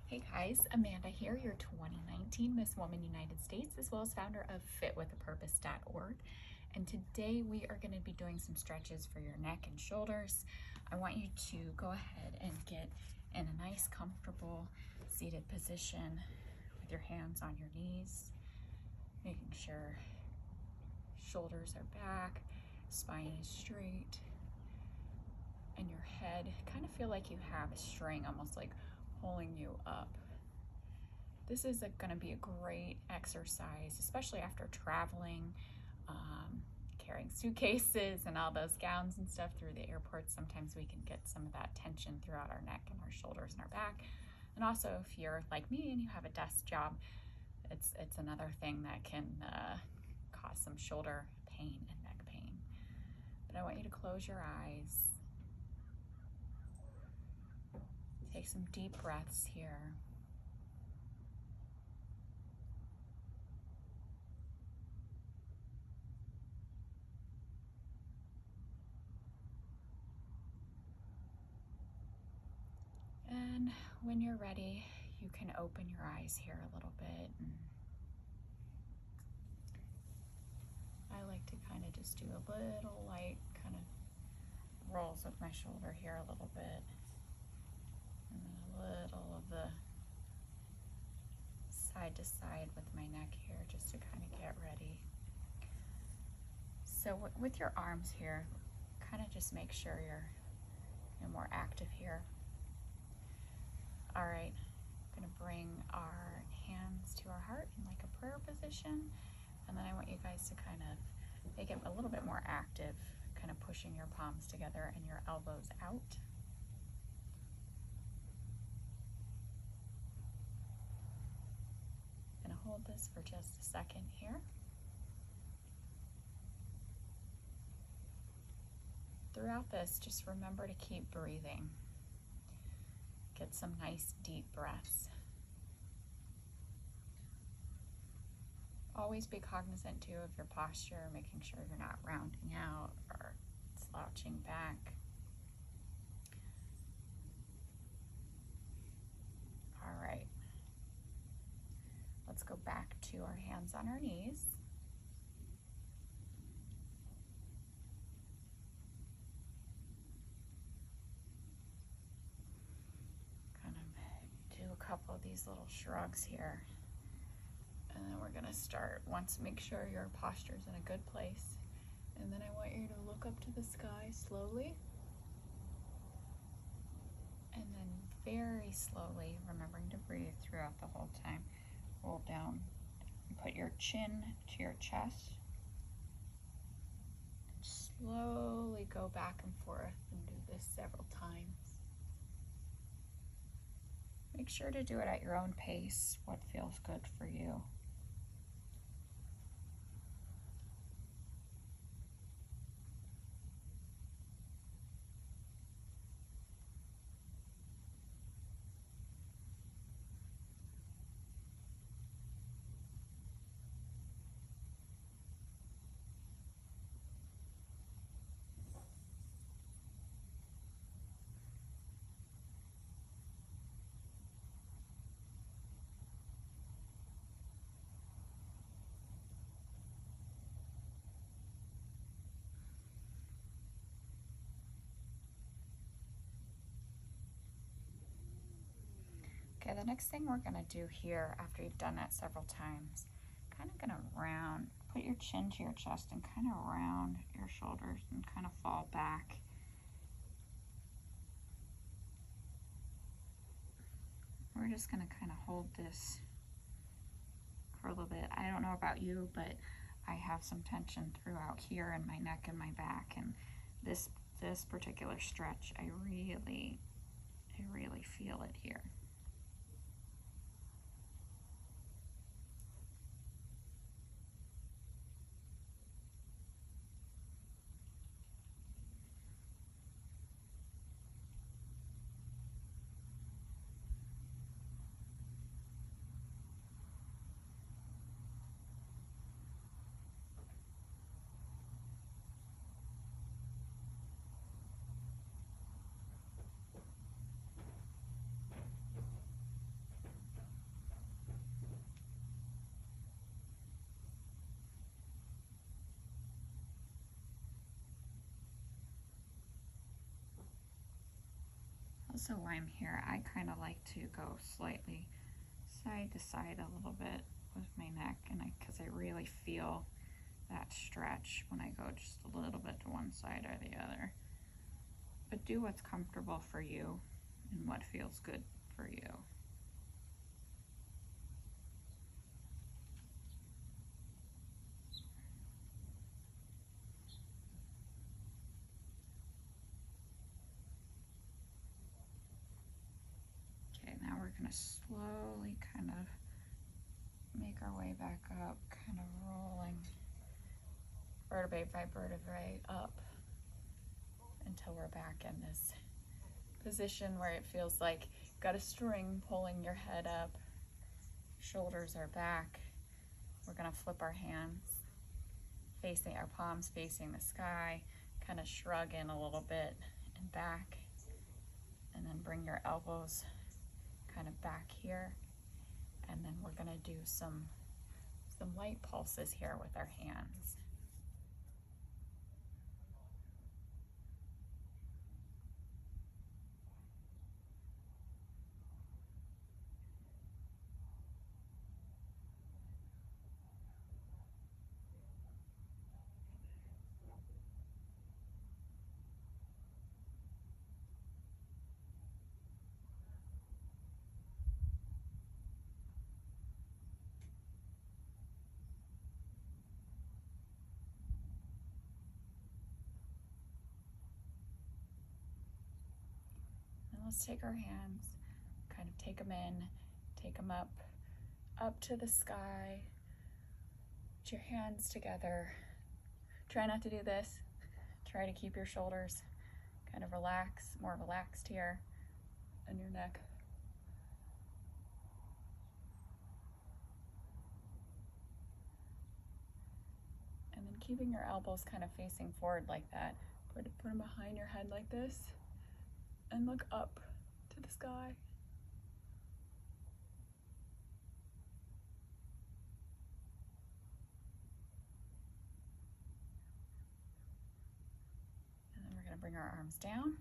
Hey guys, Amanda here, your 2019 Miss Woman United States, as well as founder of fitwithapurpose.org. And today we are going to be doing some stretches for your neck and shoulders. I want you to go ahead and get in a nice, comfortable seated position with your hands on your knees, making sure shoulders are back, spine is straight, and your head kind of feel like you have a string almost like pulling you up. This is going to be a great exercise, especially after traveling, carrying suitcases and all those gowns and stuff through the airport. Sometimes we can get some of that tension throughout our neck and our shoulders and our back. And also, if you're like me and you have a desk job, it's another thing that can cause some shoulder pain and neck pain. But I want you to close your eyes. Take some deep breaths here. And when you're ready, you can open your eyes here a little bit. And I like to kind of just do a little light kind of rolls with my shoulder here a little bit. And then a little of the side to side with my neck here just to kind of get ready. So with your arms here, kind of just make sure you're more active here. All right, I'm gonna bring our hands to our heart in like a prayer position, and then I want you guys to kind of make it a little bit more active, kind of pushing your palms together and your elbows out. Gonna hold this for just a second here. Throughout this, just remember to keep breathing. Get some nice deep breaths. Always be cognizant too of your posture, making sure you're not rounding out or slouching back. All right. Let's go back to our hands on our knees. Kind of do a couple of these little shrugs here. And then we're gonna start. Once, make sure your posture's in a good place. And then I want you to look up to the sky slowly. And then very slowly, remembering to breathe throughout the whole time, roll down and put your chin to your chest. Slowly go back and forth and do this several times. Make sure to do it at your own pace, what feels good for you. Okay, the next thing we're gonna do here, after you've done that several times, kind of gonna round, put your chin to your chest and kind of round your shoulders and kind of fall back. We're just gonna kind of hold this for a little bit. I don't know about you, but I have some tension throughout here in my neck and my back, and this particular stretch, I really feel it here. Also, while I'm here, I kind of like to go slightly side to side a little bit with my neck, and because I really feel that stretch when I go just a little bit to one side or the other. But do what's comfortable for you and what feels good for you. Okay, now we're gonna slowly kind of make our way back up, kind of rolling vertebrae by vertebrae up until we're back in this position where it feels like you've got a string pulling your head up, shoulders are back. We're gonna flip our hands, facing our palms facing the sky, kind of shrug in a little bit and back, and then bring your elbows kind of back here. And then we're gonna do some light pulses here with our hands. Let's take our hands, kind of take them in, take them up to the sky. Put your hands together. Try not to do this. Try to keep your shoulders kind of more relaxed here, and your neck. And then keeping your elbows kind of facing forward like that. Put them behind your head like this. And look up to the sky. And then we're going to bring our arms down.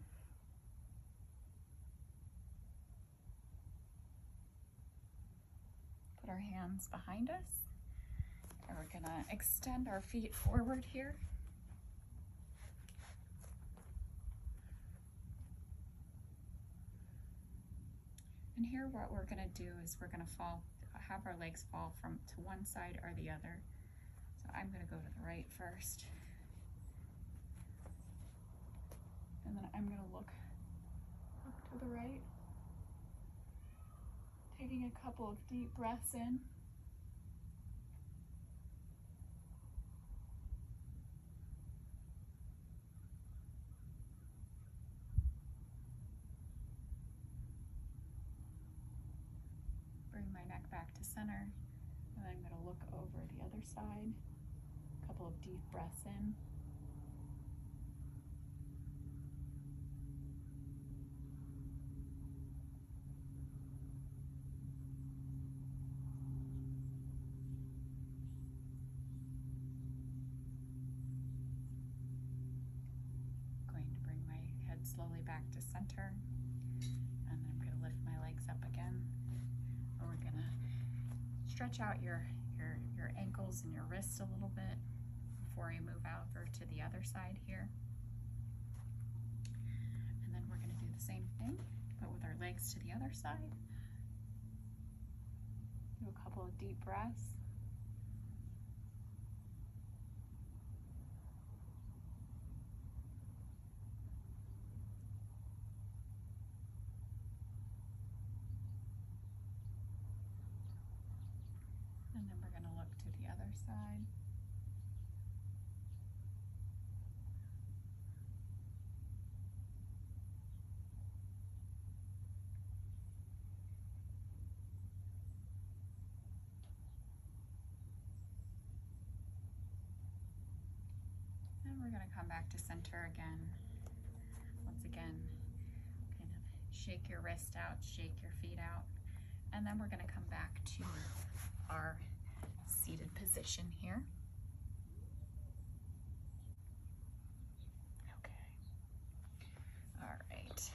Put our hands behind us. And we're going to extend our feet forward here. And here what we're gonna do is we're gonna have our legs fall to one side or the other. So I'm gonna go to the right first. And then I'm gonna look up to the right. Taking a couple of deep breaths in. My neck back to center, and then I'm going to look over the other side. A couple of deep breaths in. Going to bring my head slowly back to center, and then I'm going to lift my legs up again. We're gonna stretch out your ankles and your wrists a little bit before you move over to the other side here. And then we're gonna do the same thing, but with our legs to the other side. Do a couple of deep breaths. And then we're going to look to the other side. And we're going to come back to center again. Once again, kind of shake your wrist out, shake your feet out. And then we're going to come back to our seated position here. Okay. All right.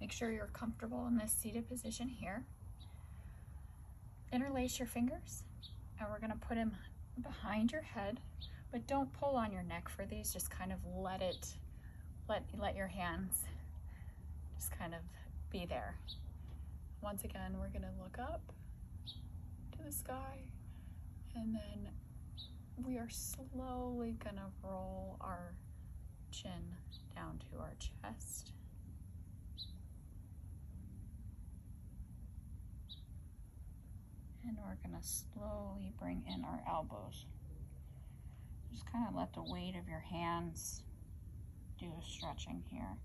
Make sure you're comfortable in this seated position here. Interlace your fingers, and we're gonna put them behind your head, but don't pull on your neck for these. Just kind of let your hands just kind of be there. Once again, we're gonna look up to the sky, and then we are slowly gonna roll our chin down to our chest. And we're gonna slowly bring in our elbows. Just kind of let the weight of your hands do the stretching here.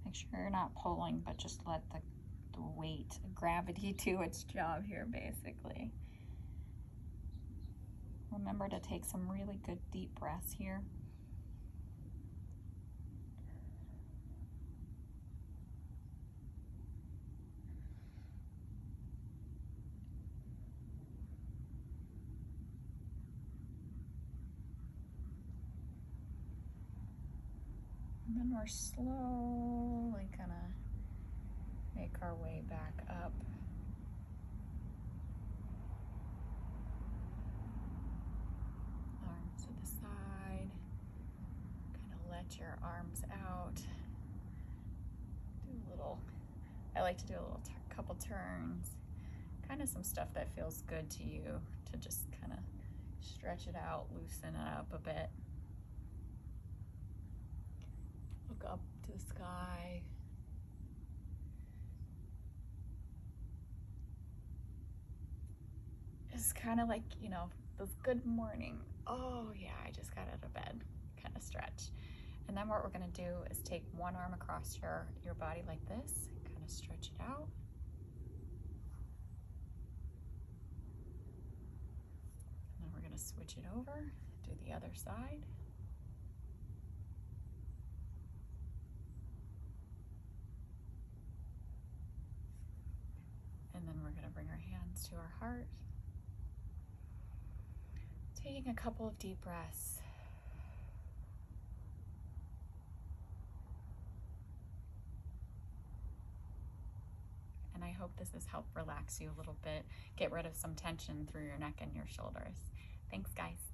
Make sure you're not pulling, but just let the weight, gravity do its job here, basically. Remember to take some really good deep breaths here. And then we're slowly gonna make our way back up. Arms to the side. Kind of let your arms out. I like to do a little couple turns. Kind of some stuff that feels good to you, to just kind of stretch it out, loosen it up a bit. Look up to the sky. It's kind of like, you know, this good morning. Oh yeah, I just got out of bed kind of stretch. And then what we're gonna do is take one arm across your body like this, kind of stretch it out. And then we're gonna switch it over, do the other side. And then we're gonna bring our hands to our heart. Taking a couple of deep breaths. And I hope this has helped relax you a little bit, get rid of some tension through your neck and your shoulders. Thanks, guys.